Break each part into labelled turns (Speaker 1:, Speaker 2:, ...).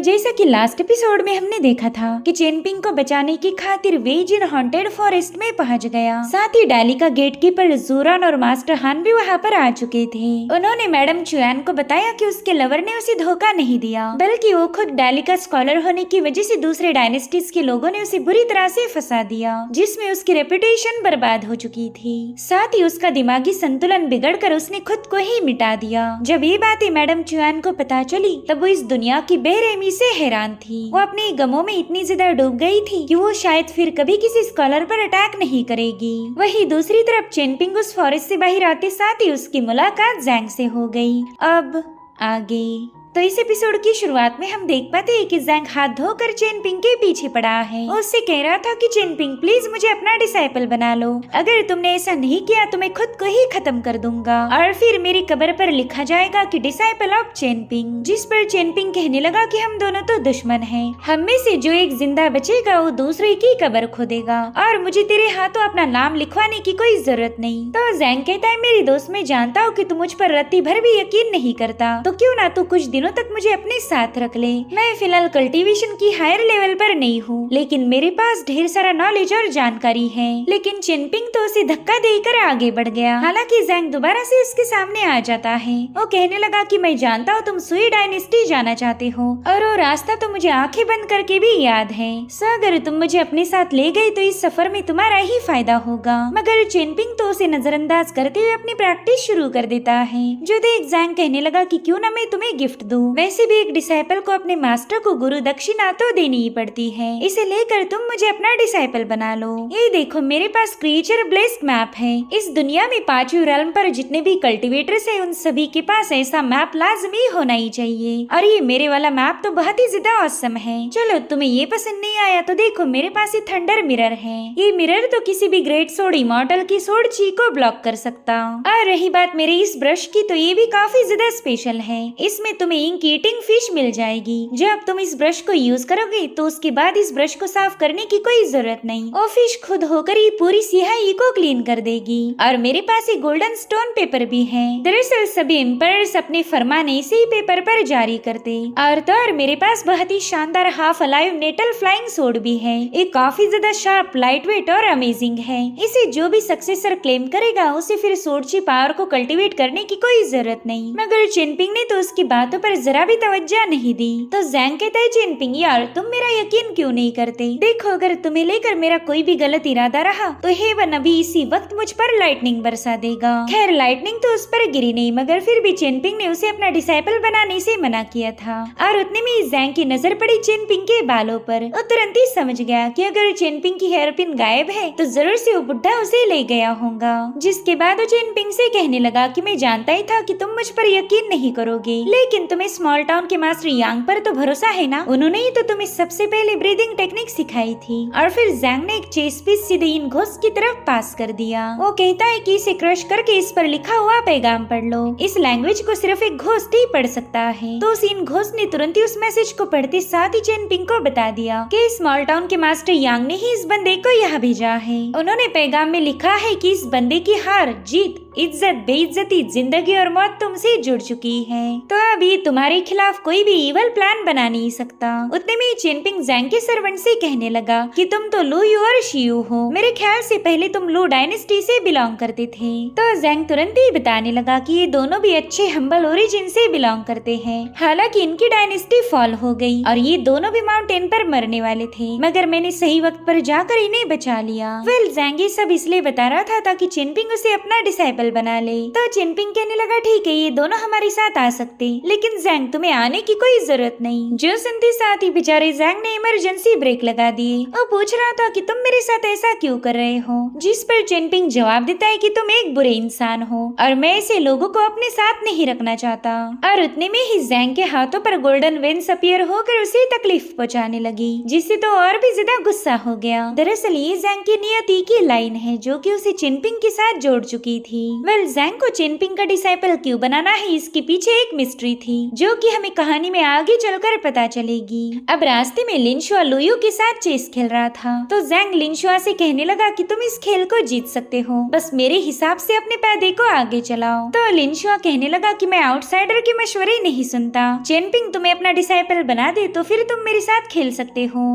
Speaker 1: जैसा कि last episode में हमने देखा था कि चेनपिंग को बचाने की खातिर वे जिन हॉन्टेड फॉरेस्ट में पहुंच गया। साथ ही डाली का गेटकीपर जूरन और मास्टर हान भी वहां पर आ चुके थे। उन्होंने मैडम चुआन को बताया कि उसके लवर ने उसे धोखा नहीं दिया, बल्कि वो खुद डाली का स्कॉलर होने की वजह से दूसरे डायनेस्टीज के लोगों ने उसे बुरी तरह से फंसा दिया, जिसमें उसकी रेपुटेशन बर्बाद हो चुकी थी। साथ ही उसका दिमागी संतुलन बिगड़कर उसने खुद को ही मिटा दिया। जब ये बातें मैडम चुआन को पता चली तब वो इस दुनिया की बेरहमी से हैरान थी। वो अपने गमों में इतनी ज्यादा डूब गई थी कि वो शायद फिर कभी किसी स्कॉलर पर अटैक नहीं करेगी। वहीं दूसरी तरफ चेनपिंग उस फॉरेस्ट से बाहर आते साथ ही उसकी मुलाकात जैंग से हो गई। अब आगे तो इस एपिसोड की शुरुआत में हम देख पाते हैं कि जैंग हाथ धोकर चेनपिंग के पीछे पड़ा है। उससे कह रहा था कि चेनपिंग प्लीज मुझे अपना डिसाइपल बना लो, अगर तुमने ऐसा नहीं किया तो मैं खुद को ही खत्म कर दूंगा और फिर मेरी कब्र पर लिखा जाएगा कि डिसाइपल ऑफ चेनपिंग। जिस पर चेनपिंग कहने लगा कि हम दोनों तो दुश्मन हैं, हम में से जो एक जिंदा बचेगा वो दूसरे की कब्र खोदेगा और मुझे तेरे हाथों अपना नाम लिखवाने की कोई जरूरत नहीं। तो जैंग कहता है मेरी दोस्त, मैं जानता हूँ कि तू मुझ पर रत्ती भर भी यकीन नहीं करता, तो क्यों ना तू कुछ तक मुझे अपने साथ रख ले। मैं फिलहाल कल्टीवेशन की हायर लेवल पर नहीं हूँ, लेकिन मेरे पास ढेर सारा नॉलेज और जानकारी है। लेकिन चेनपिंग तो उसे धक्का देकर आगे बढ़ गया। हालांकि जैंग दोबारा से उसके सामने आ जाता है। वो कहने लगा कि मैं जानता हूँ तुम सुई डायनेस्टी जाना चाहते हो और वो रास्ता तो मुझे आंखें बंद करके भी याद है। सो अगर तुम मुझे अपने साथ ले गए तो इस सफर में तुम्हारा ही फायदा होगा। मगर चेनपिंग तो उसे नजरअंदाज करते हुए अपनी प्रैक्टिस शुरू कर देता है। जो देख जैंग कहने लगा कि क्यों ना मैं तुम्हें गिफ्ट दूं। वैसे भी एक डिसाइपल को अपने मास्टर को गुरु दक्षिणा तो देनी ही पड़ती है, इसे लेकर तुम मुझे अपना डिसाइपल बना लो। ये देखो मेरे पास क्रिएचर ब्लेस्ड मैप है। इस दुनिया में 5वीं रेल्म पर जितने भी कल्टीवेटर्स हैं उन सभी के पास ऐसा मैप लाजमी होना ही चाहिए और ये मेरे वाला मैप तो बहुत ही ज्यादा ऑसम है। चलो तुम्हें ये पसंद नहीं आया तो देखो मेरे पास ये थंडर मिरर है। ये मिरर तो किसी भी ग्रेट सोड इमॉर्टल की सोड ची को ब्लॉक कर सकता। और रही बात मेरे इस ब्रश की तो ये भी काफी ज्यादा स्पेशल है। इसमें तुम्हें इंक ईटिंग फिश मिल जाएगी। जब तुम इस ब्रश को यूज करोगे तो उसके बाद इस ब्रश को साफ करने की कोई जरूरत नहीं, वो फिश खुद होकर ही पूरी स्याही को क्लीन कर देगी। और मेरे पास ये गोल्डन स्टोन पेपर भी है। दरअसल सभी एम्पायर्स अपने फरमान इसी ही पेपर पर जारी करते। और तो और मेरे पास बहुत ही शानदार हाफ अलाइव नेटल फ्लाइंग सोड भी है। ये काफी ज्यादा शार्प, लाइट वेट और अमेजिंग है। इसे जो भी सक्सेसर क्लेम करेगा उसे फिर सोडची पावर को कल्टीवेट करने की कोई जरूरत नहीं। मगर चेनपिंग ने तो उसकी बातों पर जरा भी तवज्जो नहीं दी। तो जैंग कहता है चेनपिंग यार तुम मेरा यकीन क्यों नहीं करते? देखो अगर तुम्हें लेकर मेरा कोई भी गलत इरादा रहा तो हेवन अभी इसी वक्त मुझ पर लाइटनिंग बरसा देगा। खैर लाइटनिंग तो उस पर गिरी नहीं, मगर फिर भी चेनपिंग ने उसे अपना डिसाइपल बनाने से मना किया था। और उतने में जैंग की नजर पड़ी चेनपिंग के बालों पर। वो तुरंत ही समझ गया कि अगर चेनपिंग की हेयर पिन गायब है तो जरूर से वो बुढ़ा उसे ले गया होगा। जिसके बाद वो चेनपिंग से कहने लगा कि मैं जानता ही था कि तुम मुझ पर यकीन नहीं करोगे, लेकिन तुम्हें स्मॉल टाउन के मास्टर यांग पर तो भरोसा है ना? उन्होंने ही तो तुम्हें सबसे पहले ब्रीदिंग टेक्निक सिखाई थी। और फिर जैंग ने एक चेस पीस सीधे इन घोस्ट की तरफ पास कर दिया। वो कहता है कि इसे क्रश करके इस पर लिखा हुआ पैगाम पढ़ लो। इस लैंग्वेज को सिर्फ एक घोस्ट ही पढ़ सकता है। तो उस इन घोस्ट ने तुरंत ही उस मैसेज को पढ़ते साथ ही चेनपिंग को बता दिया कि स्मॉल टाउन के मास्टर यांग ने ही इस बंदे को यहाँ भेजा है। उन्होंने पैगाम में लिखा है कि इस बंदे की हार, जीत, इज्जत, बेइज्जती, जिंदगी और मौत तुमसे जुड़ चुकी है। तो अभी तुम्हारे खिलाफ कोई भी इवल प्लान बना नहीं सकता। उतने में चेनपिंग जैंग के सर्वेंट से कहने लगा कि तुम तो लू यू और शियू हो। मेरे ख्याल से पहले तुम लू डायनेस्टी से बिलोंग करते थे। तो जैंग तुरंत ही बताने लगा कि ये दोनों भी अच्छे हम्बल ओरिजिन से बिलोंग करते हैं। हालांकि इनकी डायनेस्टी फॉल हो गई और ये दोनों भी माउंटेन पर मरने वाले थे, मगर मैंने सही वक्त पर जाकर इन्हें बचा लिया। वेल जैंग ये सब इसलिए बता रहा था ताकि चेनपिंग उसे अपना डिसाइपल बना ले। तो चेनपिंग कहने लगा ठीक है ये दोनों हमारे साथ आ सकते, लेकिन जैंग तुम्हें आने की कोई जरूरत नहीं। जो सुनते साथ ही बेचारे जैंग ने इमरजेंसी ब्रेक लगा दिए। वो पूछ रहा था कि तुम मेरे साथ ऐसा क्यों कर रहे हो? जिस पर चेनपिंग जवाब देता है कि तुम एक बुरे इंसान हो और मैं ऐसे लोगों को अपने साथ नहीं रखना चाहता। और उतने में ही जैंग के हाथों पर गोल्डन वेन्स अपीयर होकर उसे तकलीफ पहुंचाने लगी, जिससे तो और भी ज्यादा गुस्सा हो गया। दरअसल ये जैंग की नियति की लाइन है जो कि उसे चेनपिंग के साथ जोड़ चुकी थी। वेल जैंग को चेनपिंग का डिसाइपल क्यों बनाना है इसके पीछे एक मिस्ट्री थी जो कि हमें कहानी में आगे चलकर पता चलेगी। अब रास्ते में लिनशुआ लुयू के साथ चेस खेल रहा था तो जैंग लिनशुआ से कहने लगा कि तुम इस खेल को जीत सकते हो, बस मेरे हिसाब से अपने पैदे को आगे चलाओ। तो लिनशुआ कहने लगा कि मैं आउटसाइडर के मशवरे नहीं सुनता, चेनपिंग तुम्हें अपना डिसाइपल बना दे तो फिर तुम मेरे साथ खेल सकते हो।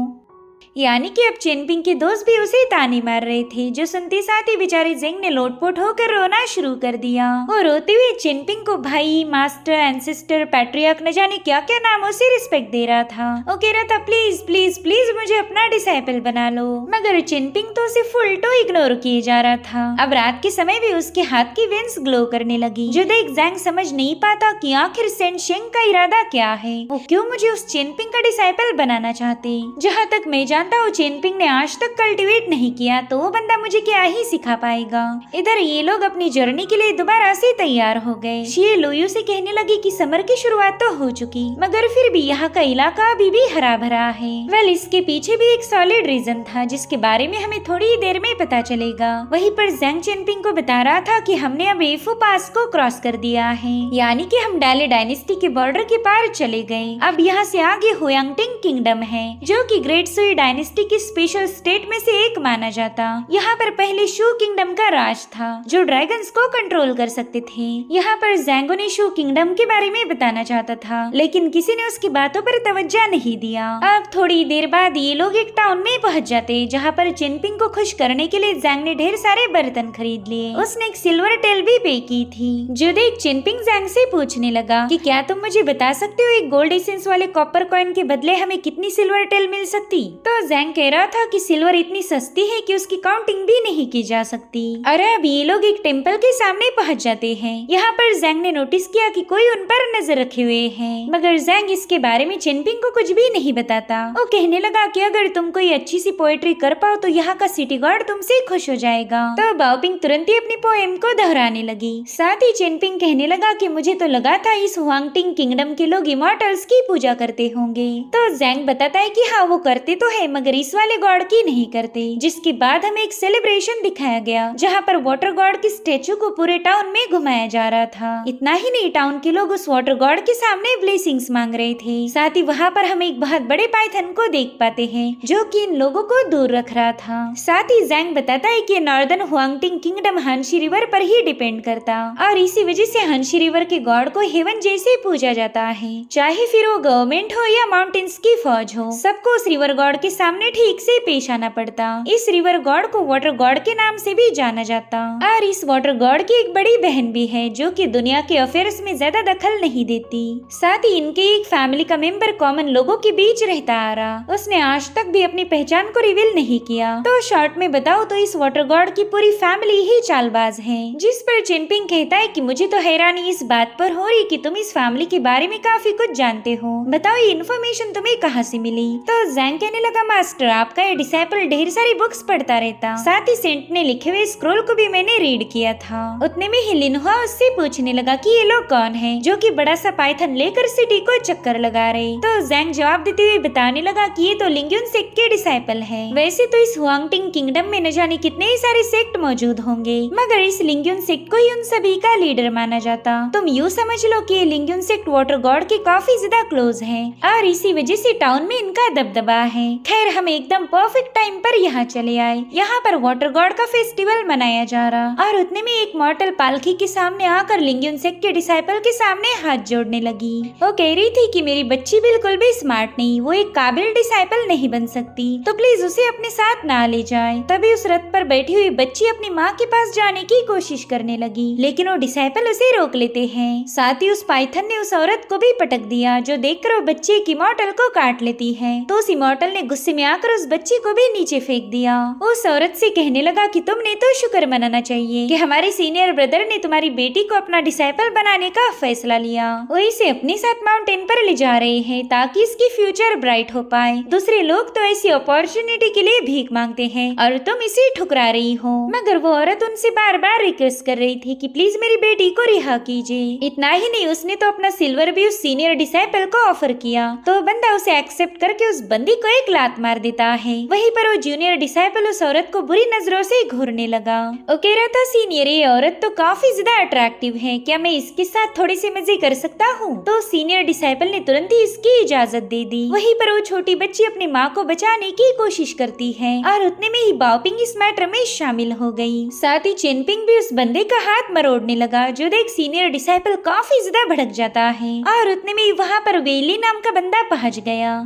Speaker 1: यानी कि अब चेनपिंग के दोस्त भी उसे ताने मार रहे थे, जो सुनते साथ ही बेचारे जेंग ने लोटपोट होकर रोना शुरू कर दिया। और रोते हुए चेनपिंग को भाई, मास्टर, एंसेस्टर, पैट्रियार्क न जाने क्या क्या नामों से रिस्पेक्ट दे रहा था। वो कह रहा था प्लीज प्लीज प्लीज मुझे अपना डिसाइपल बना लो, मगर चेनपिंग तो उसे फुल टो इग्नोर किए जा रहा था। अब रात के समय भी उसके हाथ की वेंस ग्लो करने लगी, जो देख जैंग समझ नहीं पाता कि आखिर सेन शेंग का इरादा क्या है, वो क्यों मुझे उस चेनपिंग का डिसाइपल बनाना चाहते। जहाँ तक मैं जानता हूँ चेनपिंग ने आज तक कल्टीवेट नहीं किया तो वो बंदा मुझे क्या ही सिखा पाएगा। इधर ये लोग अपनी जर्नी के लिए दोबारा से तैयार हो गए। शी लुयू से कहने लगी कि समर की शुरुआत तो हो चुकी, मगर फिर भी यहाँ का इलाका अभी भी हरा भरा है। वेल इसके पीछे भी एक सॉलिड रीजन था जिसके बारे में हमें थोड़ी ही देर में पता चलेगा। वहीं पर जैंग चेनपिंग को बता रहा था कि हमने अब एफू पास को क्रॉस कर दिया है, यानी कि हम डाले डायनेस्टी के बॉर्डर के पार चले गए। अब यहाँ से आगे हुयांगटिंग किंगडम है जो कि ग्रेट सुई डायनेस्टी की स्पेशल स्टेट में से एक माना जाता। यहाँ पर पहले शू किंगडम का राज था जो ड्रैगन्स को कंट्रोल कर सकते थे। यहाँ पर जैंगो ने शू किंगडम के बारे में बताना चाहता था, लेकिन किसी ने उसकी बातों पर तवज्जो नहीं दिया। अब थोड़ी देर बाद ये लोग एक टाउन में पहुँच जाते जहाँ पर चेनपिंग को खुश करने के लिए जैंग ने ढेर सारे बर्तन खरीद लिए। उसने एक सिल्वर टेल भी पे की थी, जो देख चेनपिंग जैंग से पूछने लगा कि क्या तुम मुझे बता सकते हो एक गोल्ड एसेंस वाले कॉपर कॉइन के बदले हमें कितनी सिल्वर टेल मिल सकती। तो जैंग कह रहा था कि सिल्वर इतनी सस्ती है कि उसकी काउंटिंग भी नहीं की जा सकती। अरे अब ये लोग एक टेम्पल के सामने पहुंच जाते हैं। यहाँ पर जैंग ने नोटिस किया कि कोई उन पर नजर रखे हुए हैं, मगर जैंग इसके बारे में चेनपिंग को कुछ भी नहीं बताता। वो कहने लगा कि अगर तुम कोई अच्छी सी पोएट्री कर पाओ तो यहाँ का सिटी गार्ड तुमसे खुश हो जाएगा। तो बाओपिंग तुरंत ही अपनी पोएम को दोहराने लगी। साथ ही चेनपिंग कहने लगा कि मुझे तो लगा था इस हुआंगटिंग किंगडम के लोग इमॉर्टल्स की पूजा करते होंगे। तो जैंग बताता है कि हाँ वो करते तो है, मगर इस वाले गॉड की नहीं करते। जिसके बाद हमें एक सेलिब्रेशन दिखाया गया जहाँ पर वाटर गॉड की स्टेचू को पूरे टाउन में घुमाया जा रहा था। इतना ही नहीं, टाउन के लोग उस वाटर गॉड के सामने ब्लेसिंग्स मांग रहे थे। साथ ही वहाँ पर हम एक बहुत बड़े पाइथन को देख पाते हैं जो कि इन लोगों को दूर रख रहा था। साथ ही जैंग बताता है कि नॉर्दर्न हुआंगटिंग किंगडम हंशी रिवर पर ही डिपेंड करता और इसी वजह से हंशी रिवर के गॉड को हेवन जैसे पूजा जाता है, चाहे फिर वो गवर्नमेंट हो या माउंटेन्स की फौज हो, सबको उस रिवर गॉड के सामने ठीक से पेश आना पड़ता। इस रिवर गॉड को वाटर गॉड के नाम से भी जाना जाता और इस वाटर गॉड की एक बड़ी बहन भी है जो कि दुनिया के अफेयर्स में ज्यादा दखल नहीं देती। साथ ही इनके एक फैमिली का मेंबर कॉमन लोगों के बीच रहता आ रहा, उसने आज तक भी अपनी पहचान को रिवील नहीं किया। तो शॉर्ट में बताओ तो इस वाटर गॉड की पूरी फैमिली ही चालबाज है। जिस पर चेनपिंग कहता है कि मुझे तो हैरानी इस बात पर हो रही कि तुम इस फैमिली के बारे में काफी कुछ जानते हो, बताओ ये इन्फॉर्मेशन तुम्हें कहाँ से मिली। तो जैंग कहने लगा मास्टर आपका ये डिसाइपल ढेर सारी बुक्स पढ़ता रहता, साथ ही सेंट ने लिखे हुए स्क्रोल को भी मैंने रीड किया था। उतने में ही लिनहुआ उससे पूछने लगा कि ये लोग कौन हैं जो कि बड़ा सा पाइथन लेकर सिटी को चक्कर लगा रहे। तो जैंग जवाब देते हुए बताने लगा कि ये तो लिंग्यून सेक्ट के डिसाइपल है। वैसे तो इस हुआंगटिंग किंगडम में न जाने कितने ही सारे सेक्ट मौजूद होंगे, मगर इस लिंग्यून सेक्ट को ही उन सभी का लीडर माना जाता। तुम यूँ समझ लो कि ये लिंग्यून सेक्ट वाटर गॉड के काफी ज्यादा क्लोज है और इसी वजह से टाउन में इनका दबदबा है। खैर हम एकदम परफेक्ट टाइम पर यहाँ चले आए। यहाँ पर वाटर गॉड का फेस्टिवल मनाया जा रहा और उतने में एक मॉर्टल पालकी के सामने आकर लिंग्यून सेक्ट के डिसाइपल के सामने हाथ जोड़ने लगी। वो कह रही थी कि मेरी बच्ची बिल्कुल भी स्मार्ट नहीं, वो एक काबिल डिसाइपल नहीं बन सकती, तो प्लीज उसे अपने साथ ना ले जाए। तभी उस रथ पर बैठी हुई बच्ची अपनी माँ के पास जाने की कोशिश करने लगी, लेकिन वो डिसाइपल उसे रोक लेते हैं। साथ ही उस पाइथन ने उस औरत को भी पटक दिया, जो देखकर वो बच्ची एक इमॉर्टल को काट लेती है। तो उस इमॉर्टल ने गुस्से में आकर उस बच्ची को भी नीचे फेंक दिया। उस औरत से कहने लगा कि तुमने तो शुक्र मनाना चाहिए कि हमारे सीनियर ब्रदर ने तुम्हारी बेटी को अपना डिसाइपल बनाने का फैसला लिया। वो इसे अपने साथ माउंटेन पर ले जा रहे हैं ताकि इसकी फ्यूचर ब्राइट हो पाए। दूसरे लोग तो ऐसी अपॉर्चुनिटी के लिए भीख मांगते हैं और तुम इसे ठुकरा रही हो। मगर वो औरत उनसे बार बार रिक्वेस्ट कर रही थी कि प्लीज मेरी बेटी को रिहा कीजिए। इतना ही नहीं, उसने तो अपना सिल्वर भी उस सीनियर डिसाइपल को ऑफर किया, तो बंदा उसे एक्सेप्ट करके उस बंदी को एक लात लात मार देता है। वहीं पर वो जूनियर डिसाइपल उस औरत को बुरी नजरों से घूरने लगा। वो कह रहा था, सीनियर ये औरत तो काफी ज्यादा अट्रैक्टिव है, क्या मैं इसके साथ थोड़े से मजे कर सकता हूँ? तो सीनियर डिसाइपल ने तुरंत ही इसकी इजाजत दे दी। वहीं पर वो छोटी बच्ची अपनी माँ को बचाने की कोशिश करती है और उतने में ही बाओपिंग इस मैटर में शामिल हो गई। साथ ही चेनपिंग भी उस बंदे का हाथ मरोड़ने लगा, जो देख सीनियर डिसाइपल काफी ज्यादा भड़क जाता है और उतने में ही वहाँ पर वेली नाम का बंदा पहुँच गया।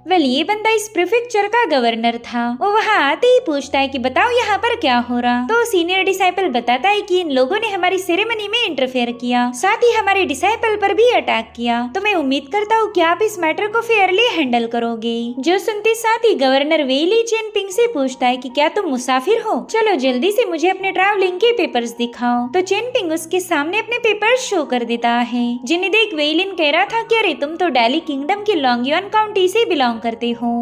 Speaker 1: ये बंदा इस प्रीफेक्चर का गवर्नर था। वो वहाँ आते ही पूछता है कि बताओ यहाँ पर क्या हो रहा। तो सीनियर डिसाइपल बताता है कि इन लोगों ने हमारी सेरेमनी में इंटरफेयर किया, साथ ही हमारे डिसाइपल पर भी अटैक किया। तो मैं उम्मीद करता हूँ कि आप इस मैटर को फेयरली हैंडल करोगे। जो सुनते साथ ही गवर्नर वेली चेनपिंग से पूछता है कि क्या तुम मुसाफिर हो? चलो जल्दी से मुझे अपने ट्रैवलिंग के पेपर्स दिखाओ। तो चेनपिंग उसके सामने अपने पेपर्स शो कर देता है, जिन्हें देख वेलिन कह रहा था कि अरे तुम तो डेली किंगडम के लॉन्गयुआन काउंटी से बिलोंग करते हो।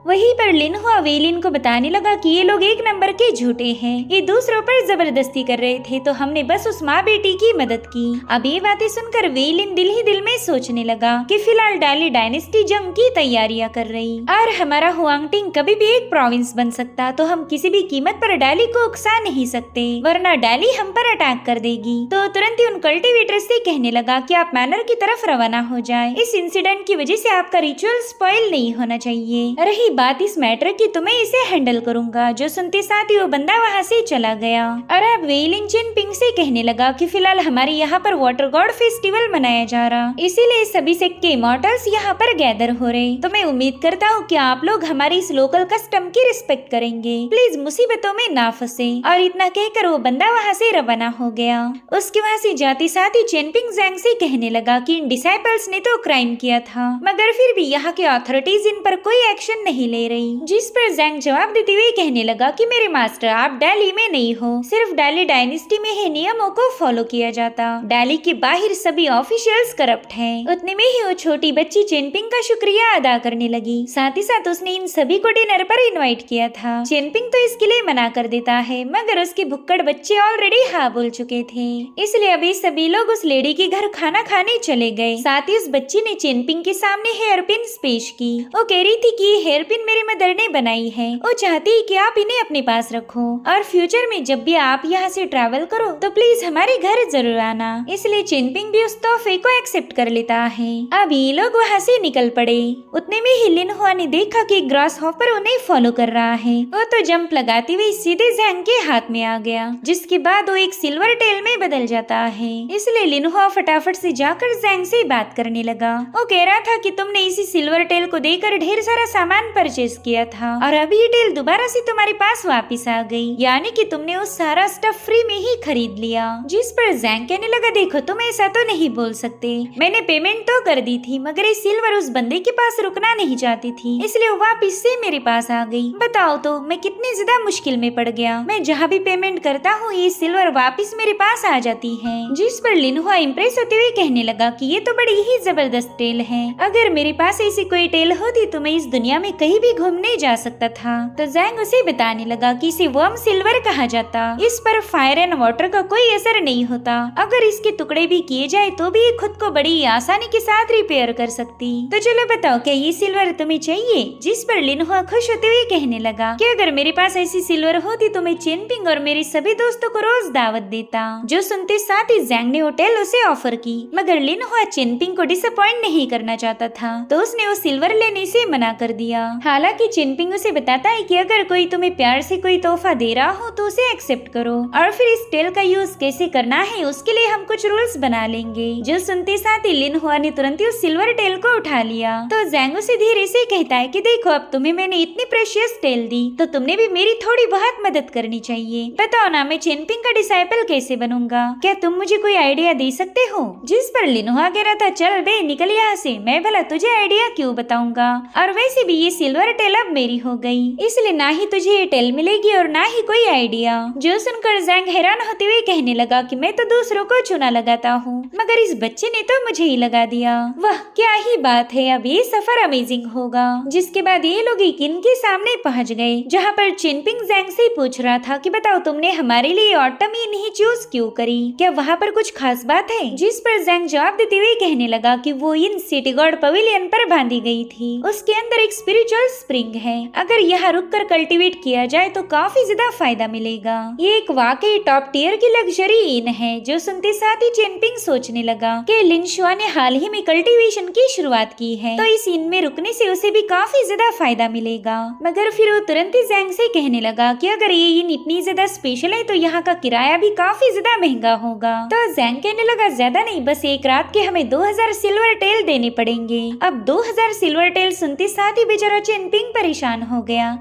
Speaker 1: वहीं पर लिनहुआ वेलिन को बताने लगा कि ये लोग एक नंबर के झूठे हैं, ये दूसरों पर जबरदस्ती कर रहे थे, तो हमने बस उस माँ बेटी की मदद की। अब ये बातें सुनकर वेलिन दिल ही दिल में सोचने लगा कि फिलहाल डाली डायनेस्टी जंग की तैयारियां कर रही और हमारा हुआंगटिंग कभी भी एक प्रोविंस बन सकता, तो हम किसी भी कीमत पर डाली को उकसा नहीं सकते, वरना डाली हम पर अटैक कर देगी। तो तुरंत ही उन कल्टिवेटर से कहने लगा कि आप मैनर की तरफ रवाना हो जाए। इस इंसिडेंट की वजह से आपका रिचुअल स्पॉइल नहीं होना चाहिए। रही बात इस मैटर की तो मैं इसे हैंडल करूंगा। जो सुनते साथ ही वो बंदा वहाँ से चला गया और अब वेलिन चेनपिंग से कहने लगा कि फिलहाल हमारे यहाँ पर वाटर गॉड फेस्टिवल मनाया जा रहा, इसीलिए सभी सेक्ट के इमॉर्टल्स यहाँ पर गैदर हो रहे। तो मैं उम्मीद करता हूँ कि आप लोग हमारी इस लोकल कस्टम की रिस्पेक्ट करेंगे, प्लीज मुसीबतों में ना फंसे। और इतना कहकर वो बंदा वहाँ से रवाना हो गया। उसके वहाँ से जाते साथ ही चेनपिंग जैंग से कहने लगा कि इन डिसाइपल्स ने तो क्राइम किया था, मगर फिर भी यहाँ के अथॉरिटीज इन पर कोई एक्शन नहीं ले रही। जिस पर जैंग जवाब देते हुए कहने लगा कि मेरे मास्टर आप दिल्ली में नहीं हो, सिर्फ दिल्ली डायनेस्टी में ही नियमों को फॉलो किया जाता, दिल्ली के बाहर सभी ऑफिशियल्स करप्ट हैं। उतने में ही वो छोटी बच्ची चेनपिंग का शुक्रिया अदा करने लगी, साथ ही साथ उसने इन सभी को डिनर पर इनवाइट किया था। चेनपिंग तो इसके लिए मना कर देता है, मगर उसके भुक्कड़ बच्चे ऑलरेडी हाँ बोल चुके थे, इसलिए अभी सभी लोग उस लेडी के घर खाना खाने चले गए। साथ ही उस बच्ची ने चेनपिंग के सामने हेयर पिन पेश की। वो कह रही थी कि हेयर पिन मेरी मदर ने बनाई है, वो चाहती है कि आप इन्हें अपने पास रखो और फ्यूचर में जब भी आप यहाँ से ट्रैवल करो तो प्लीज हमारे घर जरूर आना। इसलिए चेनपिंग भी उस तोहफे को एक्सेप्ट कर लेता है। अब ये लोग वहाँ से निकल पड़े। उतने में ही लिनहुआ ने देखा कि ग्रास हॉपर उन्हें फॉलो कर रहा है। वो तो जंप लगाते हुए सीधे जैंग के हाथ में आ गया, जिसके बाद वो एक सिल्वर टेल में बदल जाता है। इसलिए लिनहुआ फटाफट से जाकर जैंग से बात करने लगा। वो कह रहा था कि तुमने इसी सिल्वर टेल को देकर ढेर सारा सामान परचेज किया था और अभी ये टेल दोबारा से तुम्हारे पास वापस आ गई, यानी कि तुमने वो सारा स्टफ फ्री में ही खरीद लिया। जिस पर जैंग कहने लगा देखो तुम ऐसा तो नहीं बोल सकते, मैंने पेमेंट तो कर दी थी, मगर ये सिल्वर उस बंदे के पास रुकना नहीं चाहती थी, इसलिए वो वापस से मेरे पास आ गई। बताओ तो मैं कितनी ज्यादा मुश्किल में पड़ गया, मैं जहाँ भी पेमेंट करता हूँ ये सिल्वर वापस मेरे पास आ जाती है। जिस पर लिनहुआ इम्प्रेस होते हुए कहने लगा कि ये तो बड़ी ही जबरदस्त टेल है, अगर मेरे पास ऐसी कोई टेल होती तो मैं इस दुनिया में कहीं भी घूमने जा सकता था। तो जैंग उसे बताने लगा कि इसे वर्म सिल्वर कहा जाता, इस पर फायर एंड वाटर का कोई असर नहीं होता, अगर इसके टुकड़े भी किए जाए तो भी खुद को बड़ी आसानी के साथ रिपेयर कर सकती। तो चलो बताओ क्या ये सिल्वर तुम्हें चाहिए? जिस पर लिनहुआ खुश होते हुए कहने लगा कि अगर मेरे पास ऐसी सिल्वर होती तो मैं चेनपिंग और मेरे सभी दोस्तों को रोज दावत देता। जो सुनते साथ ही जैंग ने होटल उसे ऑफर की, मगर लिनहुआ चेनपिंग को डिसअपॉइंट नहीं करना चाहता था, तो उसने वो सिल्वर लेने से मना कर दिया। हालांकि चेनपिंग उसे बताता है कि अगर कोई तुम्हें प्यार से कोई तोहफा दे रहा हो तो उसे एक्सेप्ट करो, और फिर इस टेल का यूज कैसे करना है उसके लिए हम कुछ रूल्स बना लेंगे। जो सुनते साथ ही लिनहुआ ने तुरंत ही उस सिल्वर टेल को उठा लिया। तो जैंग उसे धीरे से कहता है कि देखो अब तुम्हें मैंने इतनी प्रेशियस टेल दी तो तुमने भी मेरी थोड़ी बहुत मदद करनी चाहिए। बताओ ना मैं चेनपिंग का डिसाइपल कैसे बनूंगा, क्या तुम मुझे कोई आइडिया दे सकते हो? जिस पर लिनहुआ कह रहा था चल बे निकल यहाँ से, मैं भला तुझे आइडिया क्यों बताऊंगा, और वैसे भी ये सिल्वर टेल अब मेरी हो गई, इसलिए ना ही तुझे ये टेल मिलेगी और ना ही कोई आइडिया। जो सुनकर जैंग हैरान होते हुए कहने लगा कि मैं तो दूसरों को चुना लगाता हूँ, मगर इस बच्चे ने तो मुझे ही लगा दिया। वाह क्या ही बात है, अब ये सफर अमेजिंग होगा। जिसके बाद ये लोग एक इन के सामने पहुँच गए, जहाँ पर चेनपिंग जैंग से पूछ रहा था कि बताओ तुमने हमारे लिए ऑटम इन ही चूज क्यों करी, क्या वहाँ पर कुछ खास बात है? जिस पर जैंग जवाब देते हुए कहने लगा कि वो इन सिटी गॉड पवेलियन पर बांधी गई थी, उसके अंदर एक स्पिरिचुअल स्पिरिचुअल स्प्रिंग है। अगर यहाँ रुककर कल्टीवेट किया जाए तो काफी ज्यादा फायदा मिलेगा। ये एक वाकई टॉप टियर की लग्जरी इन है। जो सुनते साथ ही चेनपिंग सोचने लगा कि लिनशुआ ने हाल ही में कल्टीवेशन की शुरुआत की है, तो इस इन में रुकने से उसे भी काफी ज्यादा फायदा मिलेगा। मगर फिर वो तुरंत ही जैंग से कहने लगा कि अगर ये इन इतनी ज्यादा स्पेशल है तो यहाँ का किराया भी काफी ज्यादा महंगा होगा। तो जैंग कहने लगा ज्यादा नहीं, बस एक रात के हमें 2000 सिल्वर टेल देने पड़ेंगे। अब 2000 सिल्वर टेल सुनते साथ ही बेचारा चेनपिंग परेशान हो गया।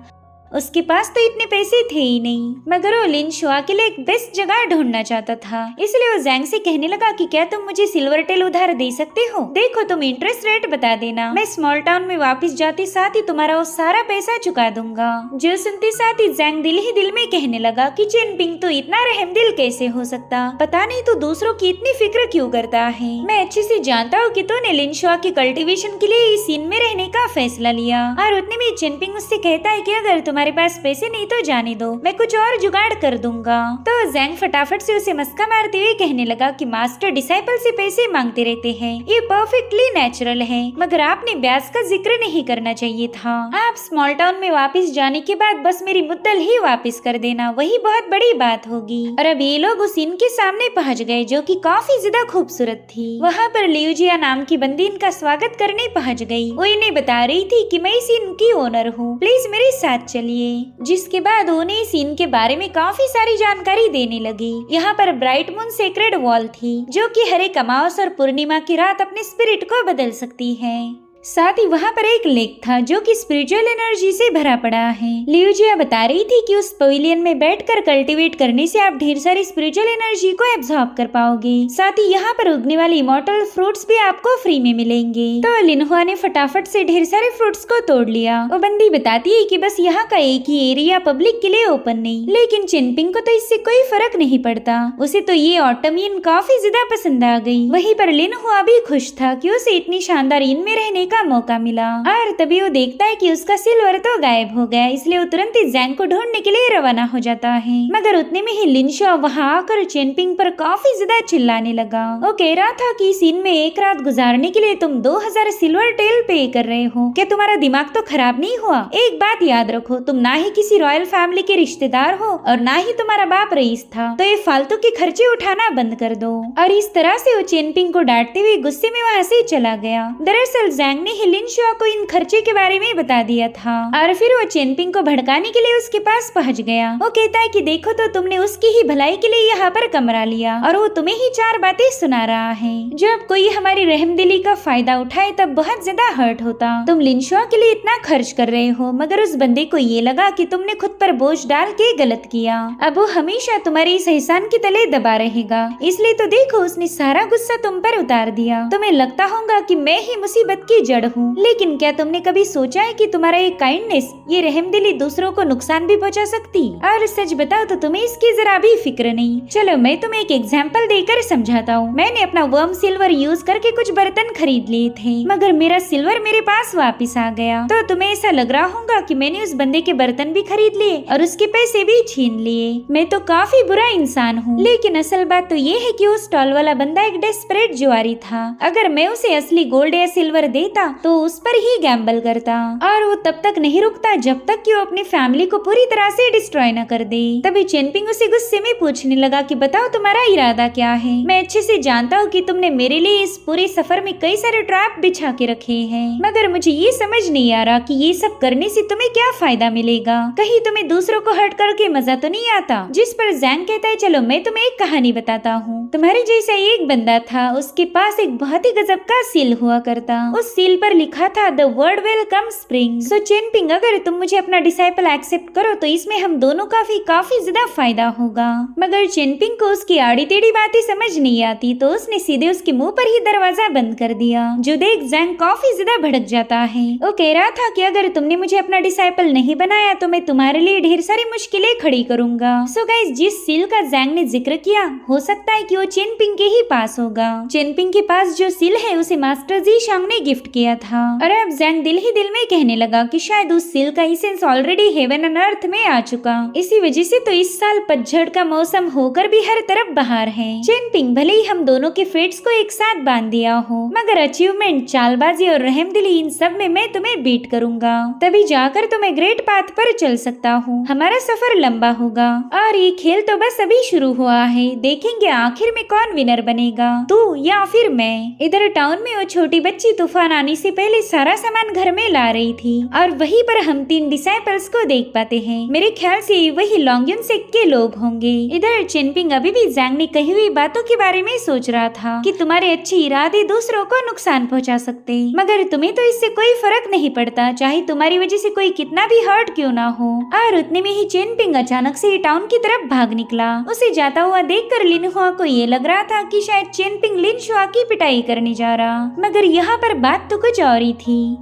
Speaker 1: उसके पास तो इतने पैसे थे ही नहीं, मगर वो लिनशुआ के लिए एक बेस्ट जगह ढूंढना चाहता था। इसलिए वो जैंग से कहने लगा कि क्या तुम मुझे सिल्वर टेल उधार दे सकते हो? देखो तुम इंटरेस्ट रेट बता देना, मैं स्मॉल टाउन में वापस जाते साथ ही तुम्हारा वो सारा पैसा चुका दूंगा। जो सुनते साथ ही जैंग दिल ही दिल में कहने लगा कि चेनपिंग तो इतना रहमदिल कैसे हो सकता, पता नहीं तो दूसरों की इतनी फिक्र क्यों करता है। मैं अच्छे से जानता हूँ कि तूने लिनशुआ के कल्टीवेशन के लिए इस सीन में रहने का फैसला लिया। और उतने में चेनपिंग उससे कहता है कि अगर तुम्हारे पास पैसे नहीं तो जाने दो, मैं कुछ और जुगाड़ कर दूंगा। तो जैंग फटाफट से उसे मस्का मारते हुए कहने लगा कि मास्टर डिसाइपल से पैसे मांगते रहते हैं, ये परफेक्टली नेचुरल है, मगर आपने ब्याज का जिक्र नहीं करना चाहिए था। आप स्मॉल टाउन में वापस जाने के बाद बस मेरी मुद्दल ही वापस कर देना, वही बहुत बड़ी बात होगी। और अब ये लोग उस इन के सामने पहुंच गए जो कि काफी ज्यादा खूबसूरत थी। वहाँ पर लियूजिया नाम की बंदी इनका स्वागत करने पहुंच गई। वो इन्हें बता रही थी कि मैं इस इन की ओनर हूँ, प्लीज मेरे साथ चलिए। जिसके बाद उन्हें सीन के बारे में काफी सारी जानकारी देने लगी। यहाँ पर ब्राइट मून सेक्रेड वॉल थी जो कि हर एक अमावस और पूर्णिमा की रात अपने स्पिरिट को बदल सकती है। साथ ही वहाँ पर एक लेक था जो कि स्पिरिचुअल एनर्जी से भरा पड़ा है। लियूजिया बता रही थी कि उस पवेलियन में बैठकर कल्टीवेट करने से आप ढेर सारी स्पिरिचुअल एनर्जी को एब्जॉर्ब कर पाओगे। साथ ही यहाँ पर उगने वाले इमॉर्टल फ्रूट्स भी आपको फ्री में मिलेंगे। तो लिनहुआ ने फटाफट से ढेर सारे फ्रूट्स को तोड़ लिया। वो बंदी बताती है कि बस यहाँ का एक ही एरिया पब्लिक के लिए ओपन नहीं, लेकिन चेनपिंग को तो इससे कोई फर्क नहीं पड़ता। उसे तो ये ऑटम इन काफी ज्यादा पसंद आ गई। वहीं पर लिनहुआ भी खुश था कि उसे इतनी शानदार इन में रहने का मौका मिला। और तभी वो देखता है कि उसका सिल्वर तो गायब हो गया, इसलिए वो तुरंत ही जैंग को ढूंढने के लिए रवाना हो जाता है। मगर उतने में ही लिनशुआ वहाँ आकर चेनपिंग पर काफी ज्यादा चिल्लाने लगा। वो कह रहा था कि इस इन में एक रात गुजारने के लिए तुम 2000 सिल्वर टेल पे कर रहे हो, क्या तुम्हारा दिमाग तो खराब नहीं हुआ? एक बात याद रखो, तुम ना ही किसी रॉयल फैमिली के रिश्तेदार हो और ना ही तुम्हारा बाप रईस था, तो ये फालतू के खर्चे उठाना बंद कर दो। और इस तरह से वो चेनपिंग को डांटते हुए गुस्से में वहाँ से चला गया। दरअसल जैंग ने लिनशुआ को इन खर्चे के बारे में बता दिया था और फिर वो चेनपिंग को भड़काने के लिए उसके पास पहुंच गया। वो कहता है कि देखो तो तुमने उसकी ही भलाई के लिए यहाँ पर कमरा लिया और वो तुम्हें ही 4 बातें सुना रहा है। जब कोई हमारी रहमदिली का फायदा उठाए तब बहुत ज्यादा हर्ट होता। तुम लिनशुआ के लिए इतना खर्च कर रहे हो, मगर उस बंदे को ये लगा कि तुमने खुद पर बोझ डाल के गलत किया। अब वो हमेशा तुम्हारी इस एहसान के तले दबा रहेगा, इसलिए तो देखो उसने सारा गुस्सा तुम पर उतार दिया। तुम्हें लगता होगा कि मैं ही मुसीबत की जड़ हूँ, लेकिन क्या तुमने कभी सोचा है कि तुम्हारा ये काइंडनेस, ये रहमदिली दूसरों को नुकसान भी पहुंचा सकती? और सच बताओ तो तुम्हें इसकी जरा भी फिक्र नहीं। चलो मैं तुम्हें एक एग्जांपल देकर समझाता हूँ। मैंने अपना वर्म सिल्वर यूज करके कुछ बर्तन खरीद लिए थे, मगर मेरा सिल्वर मेरे पास वापस आ गया। तो तुम्हें ऐसा लग रहा होगा कि मैंने उस बंदे के बर्तन भी खरीद लिए और उसके पैसे भी छीन लिए। मैं तो काफी बुरा इंसान हूँ, लेकिन असल बात तो ये है कि वो स्टॉल वाला बंदा एक डेस्परेट जुआरी था। अगर मैं उसे असली गोल्ड या सिल्वर देता तो उस पर ही गैम्बल करता, और वो तब तक नहीं रुकता जब तक कि वो अपनी फैमिली को पूरी तरह से डिस्ट्रॉय न कर दे। तभी चेनपिंग उसे गुस्से में पूछने लगा कि बताओ तुम्हारा इरादा क्या है? मैं अच्छे से जानता हूँ कि तुमने मेरे लिए इस पूरे सफर में कई सारे ट्रैप बिछा के रखे हैं, मगर मुझे ये समझ नहीं आ रहा कि ये सब करने से तुम्हें क्या फायदा मिलेगा। कहीं तुम्हें दूसरों को हर्ट करके मजा तो नहीं आता? जिस पर जैंग कहता है चलो मैं तुम्हें एक कहानी बताता हूँ। तुम्हारे जैसा एक बंदा था, उसके पास एक बहुत ही गजब का सील हुआ करता। उस सील पर लिखा था द वर्ड वेलकम स्प्रिंग। सो चेनपिंग अगर तुम मुझे अपना डिसाइपल एक्सेप्ट करो तो इसमें हम दोनों का काफी ज्यादा फायदा होगा। मगर चेनपिंग को उसकी आड़ी टेढ़ी बातें समझ नहीं आती, तो उसने सीधे उसके मुंह पर ही दरवाजा बंद कर दिया। जो देख जैंग काफी ज्यादा भड़क जाता है। वो कह रहा था कि अगर तुमने मुझे अपना डिसाइपल नहीं बनाया तो मैं तुम्हारे लिए ढेर सारी मुश्किलें खड़ी करूंगा। सो गाइस, जिस सील का जैंग ने जिक्र किया, हो सकता है कि कि वो चेनपिंग के ही पास होगा। चेनपिंग के पास जो सिल है उसे मास्टर जी शांग ने गिफ्ट किया था और अब जैंग दिल ही दिल में कहने लगा कि शायद उस सिल का essence already heaven and earth में आ चुका। इसी वजह से तो इस साल पतझड़ का मौसम होकर भी हर तरफ बहार है। चेनपिंग, भले ही हम दोनों के फेट्स को एक साथ बांध दिया हो, मगर अचीवमेंट, चालबाजी और रहमदिली, इन सब में मैं तुम्हें बीट करूंगा। तभी जाकर तो मैं ग्रेट पाथ पर चल सकता हूँ। हमारा सफर लंबा होगा और ये खेल तो बस अभी शुरू हुआ है। देखेंगे आखिर में कौन विनर बनेगा, तू या फिर मैं। इधर टाउन में वो छोटी बच्ची तूफान आने से पहले सारा सामान घर में ला रही थी और वहीं पर हम 3 डिसाइपल्स को देख पाते हैं। मेरे ख्याल से वही लॉन्गयुन सेक्ट के लोग होंगे। इधर चेनपिंग अभी भी जैंग ने कही हुई बातों के बारे में सोच रहा था कि तुम्हारे अच्छे इरादे दूसरों को नुकसान पहुंचा सकते, मगर तुम्हें तो इससे कोई फर्क नहीं पड़ता, चाहे तुम्हारी वजह से कोई कितना भी हर्ट क्यों ना हो। और उतने में ही चेनपिंग अचानक से टाउन की तरफ भाग निकला। उसे जाता हुआ देखकर लिनहुआ को ये लग रहा था कि शायद चेनपिंग लिनशुआ की पिटाई करने जा रहा, मगर यहाँ पर बात तो कुछ और ही थी।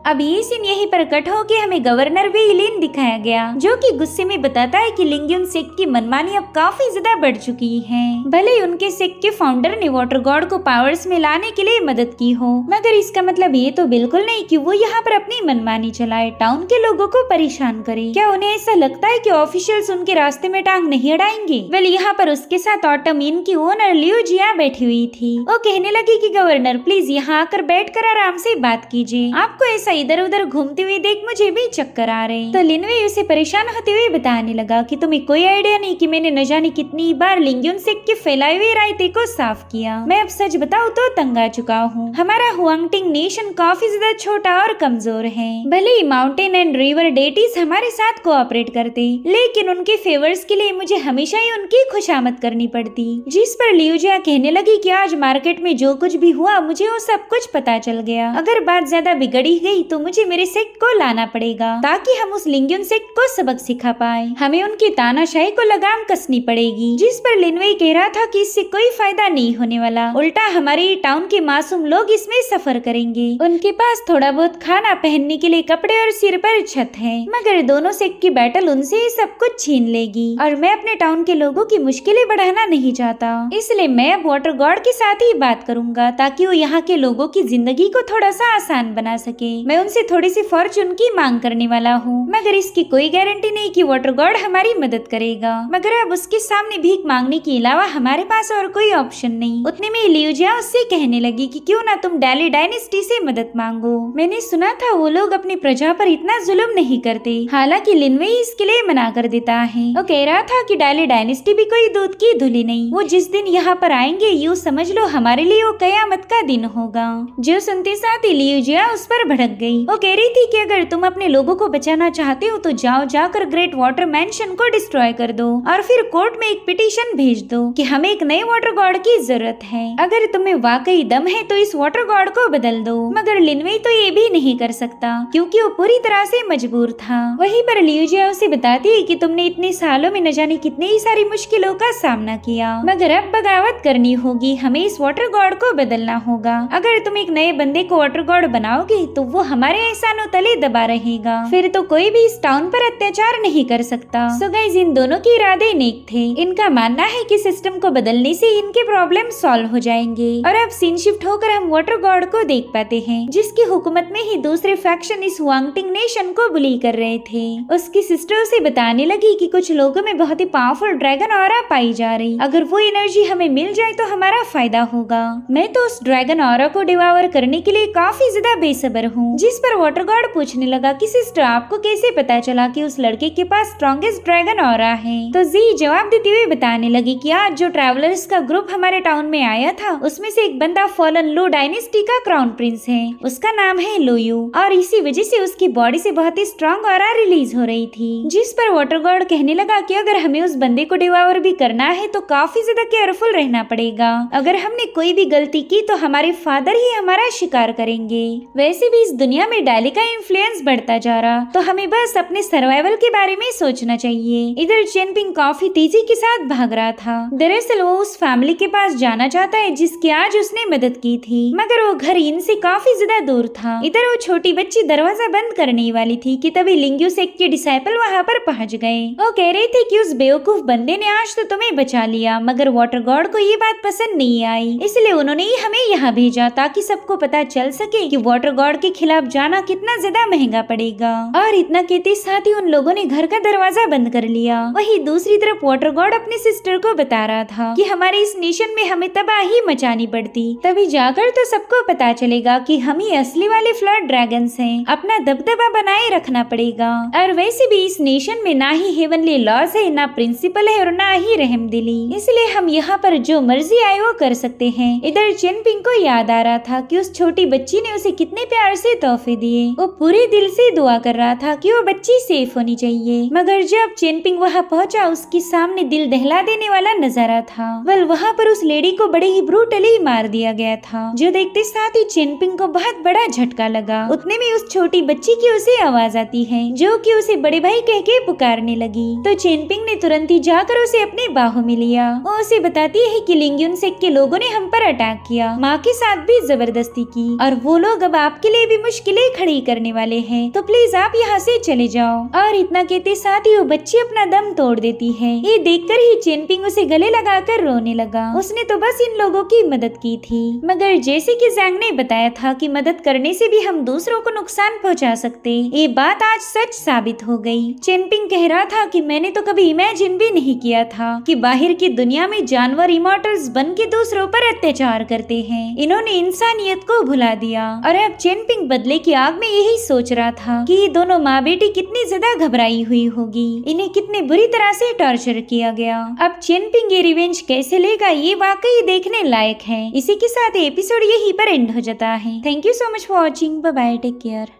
Speaker 1: अब ये सीन यहीं पर कट होके हमें गवर्नर वेई लिन दिखाया गया, जो कि गुस्से में बताता है कि लिंगयुन सेक्ट की मनमानी अब काफी ज्यादा बढ़ चुकी है। भले ही उनके सेक्ट के फाउंडर ने वाटर गॉड को पावर्स में लाने के लिए मदद की हो, मगर इसका मतलब ये तो बिल्कुल नहीं कि वो यहाँ पर अपनी मनमानी चलाए, टाउन के लोगों को परेशान करे। क्या उन्हें ऐसा लगता है कि ऑफिशियल्स उनके रास्ते में टांग नहीं अड़ाएंगे? वेल, यहाँ पर उसके साथ ऑटम इन की ओनर लियो जिया बैठी हुई थी। वो कहने लगी कि गवर्नर प्लीज यहाँ आकर बैठकर आराम से बात कीजिए, आपको ऐसा इधर उधर घूमते हुए देख मुझे भी चक्कर आ रहे। तो लिनवे उसे परेशान होते हुए बताने लगा कि तुम्हें कोई आइडिया नहीं कि मैंने न जाने कितनी बार लिंगयुन सेक्ट के फैलाए हुए रायते को साफ किया। मैं अब सच बताऊं तो तंग आ चुका हूँ। हमारा हुआंगटिंग नेशन काफी ज्यादा छोटा और कमजोर है। भले ही माउंटेन एंड रिवर डेटीज हमारे साथ कोऑपरेट करते, लेकिन उनके फेवर्स के लिए मुझे हमेशा ही उनकी खुशामद करनी पड़ती। जिस पर लियूजिया कहने लगी कि आज मार्केट में जो कुछ भी हुआ मुझे वो सब कुछ पता चल गया। अगर बात ज्यादा बिगड़ ही गई तो मुझे मेरे सेक्ट को लाना पड़ेगा ताकि हम उस लिंगयुन सेक्ट को सबक सिखा पाए। हमें उनकी तानाशाही को लगाम कसनी पड़ेगी। जिस पर लिनवे कह रहा था कि इससे कोई फायदा नहीं होने वाला, उल्टा हमारे टाउन के मासूम लोग इसमें सफर करेंगे। उनके पास थोड़ा बहुत खाना, पहनने के लिए कपड़े और सिर पर छत है, मगर दोनों सेक्ट की बैटल उनसे ही सब कुछ छीन लेगी और मैं अपने टाउन के लोगों की मुश्किलें बढ़ाना नहीं चाहता। इसलिए मैं अब वाटर गॉड के साथ ही बात करूंगा ताकि वो यहाँ के लोगों की जिंदगी को थोड़ा सा आसान बना सके। मैं उनसे थोड़ी सी फॉर्चून की मांग करने वाला हूँ, मगर इसकी कोई गारंटी नहीं कि वाटर गॉड हमारी मदद करेगा। मगर अब उसके सामने भीख मांगने के अलावा हमारे पास और कोई ऑप्शन नहीं। उतने में लियूजिया उससे कहने लगी कि क्यों ना तुम डाली डायनेस्टी से मदद मांगो। मैंने सुना था वो लोग अपनी प्रजा पर इतना जुल्म नहीं करते। हालांकि लिनवे इसके लिए मना कर देता है। वो कह रहा था कि डाली डायनेस्टी भी कोई दूध की धुली नहीं। वो जिस दिन यहाँ पर आएंगे यूँ समझ लो हमारे लिए वो कयामत का दिन होगा। जो सुनते साथ ही लियूजिया उस पर भड़क गई। वो कह रही थी कि अगर तुम अपने लोगों को बचाना चाहते हो तो जाओ जाकर ग्रेट वाटर मैंशन को डिस्ट्रॉय कर दो और फिर कोर्ट में एक पिटीशन भेज दो कि हमें एक नए वाटर गॉड की जरूरत है। अगर तुम्हें वाकई दम है तो इस वाटर गॉड को बदल दो। मगर लिनवे तो ये भी नहीं कर सकता क्योंकि वो पूरी तरह से मजबूर था। वहीं पर लियूजिया उसे बताती है कि तुमने इतने सालों में न जाने कितनी ही सारी मुश्किलों का सामना किया, मगर अब बगावत करनी होगी। हमें इस वाटर गॉड को बदलना होगा। अगर तुम एक नए बंदे को वाटर गॉड बनाओगे तो वो हमारे एहसानों तले दबा रहेगा, फिर तो कोई भी इस टाउन पर अत्याचार नहीं कर सकता। सो गाइस, इन दोनों के इरादे नेक थे। इनका मानना है कि सिस्टम को बदलने से इनके प्रॉब्लम सॉल्व हो जाएंगे। और अब सीन शिफ्ट होकर हम वाटर गॉड को देख पाते हैं, जिसकी हुकूमत में ही दूसरे फैक्शन इस हुआंगटिंग नेशन को बुली कर रहे थे। उसकी सिस्टर उसे बताने लगी कि कुछ लोगों में बहुत ही पावरफुल ड्रैगन ऑरा पाई जा रही। अगर वो एनर्जी हमें मिल जाए तो हमारा फायदा होगा। मैं तो उस ड्रैगन ऑरा को डिवावर करने के लिए काफी ज्यादा बेसब्र हूँ। जिस पर वाटर गॉड पूछने लगा कि सिस्टर आपको कैसे पता चला कि उस लड़के के पास स्ट्रॉन्गेस्ट ड्रैगन ऑरा है? तो जी जवाब देते हुए बताने लगी कि आज जो ट्रैवलर्स का ग्रुप हमारे टाउन में आया था उसमें से एक बंदा फॉलन लो डायनेस्टी का क्राउन प्रिंस है। उसका नाम है लोयू और इसी वजह से उसकी बॉडी से बहुत ही स्ट्रॉन्ग ऑरा रिलीज हो रही थी। जिस पर वाटर गॉड कहने लगा कि अगर हमें उस बंदे को डिवावर भी करना है तो काफी ज्यादा केयरफुल रहना पड़ेगा। अगर हमने कोई भी गलती की तो हमारे फादर ही हमारा शिकार करेंगे। वैसे भी इस दुनिया में डाली का इन्फ्लुएंस बढ़ता जा रहा, तो हमें बस अपने सर्वाइवल के बारे में सोचना चाहिए। इधर चेनपिंग काफी तेजी के साथ भाग रहा था। दरअसल वो उस फैमिली के पास जाना चाहता है जिसकी आज उसने मदद की थी, मगर वो घर इनसे काफी ज्यादा दूर था। इधर वो छोटी बच्ची दरवाजा बंद करने वाली थी कि तभी लिंग्यू सेक के डिसाइपल वहाँ पर पहुँच गए। वो कह रहे थे कि उस बेवकूफ बंदे ने आज तो तुम्हें बचा लिया, मगर वाटर गॉड को ये बात पसंद नहीं आई, इसलिए उन्होंने ही हमें यहाँ भेजा ताकि सबको पता चल सके कि वाटर गॉड के खिलाफ जाना कितना ज्यादा महंगा पड़ेगा। और इतना कहते साथ ही उन लोगों ने घर का दरवाजा बंद कर लिया। वही दूसरी तरफ वाटर गॉड अपने सिस्टर को बता रहा था कि हमारे इस नेशन में हमें तबाही मचानी पड़ती, तभी जाकर तो सबको पता चलेगा कि हम ही असली वाले फ्लड ड्रैगन्स हैं। अपना दबदबा बनाए रखना पड़ेगा। और वैसे भी इस नेशन में ना ही हेवनली लॉज है, ना प्रिंसिपल है और ना ही रहमदिली, इसलिए हम यहाँ पर जो मर्जी आए वो कर सकते हैं। इधर चेनपिंग को याद आ रहा था कि उस छोटी बच्ची ने उसे कितने प्यार से तोहफे दिए। वो पूरे दिल से दुआ कर रहा था कि वो बच्ची सेफ होनी चाहिए, मगर जब चेनपिंग वहाँ पहुँचा उसके सामने दिल दहला देने वाला नजारा था। वल वहाँ पर उस लेडी को बड़े ही ब्रूटली मार दिया गया था, जो देखते साथ ही चेनपिंग को बहुत बड़ा झटका लगा। उतने में उस छोटी बच्ची की उसे आवाज आती है, जो कि उसे बड़े भाई कह के पुकारने लगी। तो चेनपिंग ने तुरंत ही जाकर उसे अपने बाहों में लिया। वो उसे बताती है कि लिंग्यून सेक के लोगों ने हम पर अटैक किया, माँ के साथ भी जबरदस्ती की, और वो लोग अब आपके लिए भी मुश्किलें खड़ी करने वाले हैं, तो प्लीज आप यहाँ से चले जाओ। और इतना कहते साथ ही वो बच्ची अपना दम तोड़ देती है। ये देखकर ही चेनपिंग उसे गले लगाकर रोने लगा। उसने तो बस इन लोगों की मदद की थी, मगर जैसे कि जैंग ने बताया था कि मदद करने से भी हम दूसरों को नुकसान पहुंचा सकते, ये बात आज सच साबित हो गई। चेनपिंग कह रहा था कि मैंने तो कभी इमेजिन भी नहीं किया था कि बाहर की दुनिया में जानवर इमॉर्टल्स बन के दूसरों पर अत्याचार करते हैं। इन्होंने इंसानियत को भुला दिया। और अब चेनपिंग बदले की आग में यही सोच रहा था कि ये दोनों माँ बेटी कितनी ज्यादा घबराई हुई होगी, इन्हें कितने बुरी तरह से टॉर्चर किया गया। अब चेनपिंग ये रिवेंज कैसे लेगा, ये वाकई देखने लायक है। इसी के साथ एपिसोड यहीं पर एंड हो जाता है। Thank you so much for watching. Bye bye, take care.